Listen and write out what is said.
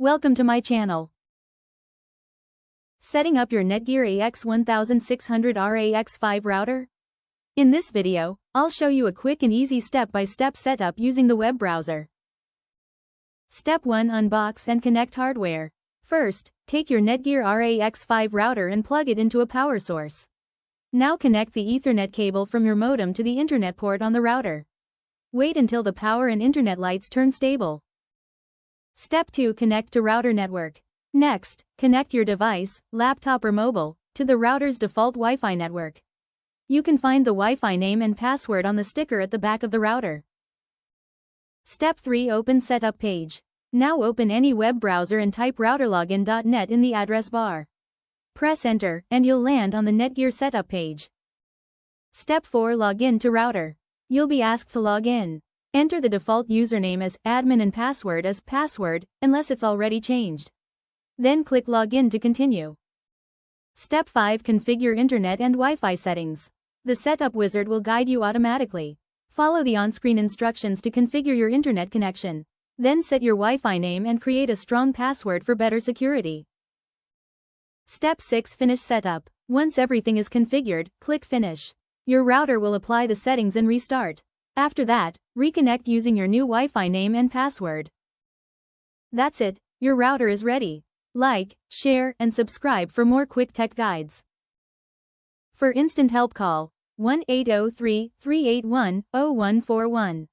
Welcome to my channel. Setting up your Netgear AX1600 RAX5 router? In this video, I'll show you a quick and easy step-by-step setup using the web browser. Step 1. Unbox and connect hardware. First, take your Netgear RAX5 router and plug it into a power source. Now connect the Ethernet cable from your modem to the internet port on the router. Wait until the power and internet lights turn stable. Step 2. Connect to router network. Next, connect your device, laptop or mobile, to the router's default Wi-Fi network. You can find the Wi-Fi name and password on the sticker at the back of the router. Step 3. Open Setup page. Now open any web browser and type routerlogin.net in the address bar. Press enter, and you'll land on the Netgear setup page. Step 4. Log in to router. You'll be asked to log in. Enter the default username as admin and password as password, unless it's already changed. Then click Login to continue. Step 5. Configure internet and Wi-Fi settings. The setup wizard will guide you automatically. Follow the on-screen instructions to configure your internet connection. Then set your Wi-Fi name and create a strong password for better security. Step 6. Finish setup. Once everything is configured, click Finish. Your router will apply the settings and restart. After that, reconnect using your new Wi-Fi name and password. That's it, your router is ready. Like, share, and subscribe for more quick tech guides. For instant help, call 1-803-381-0141.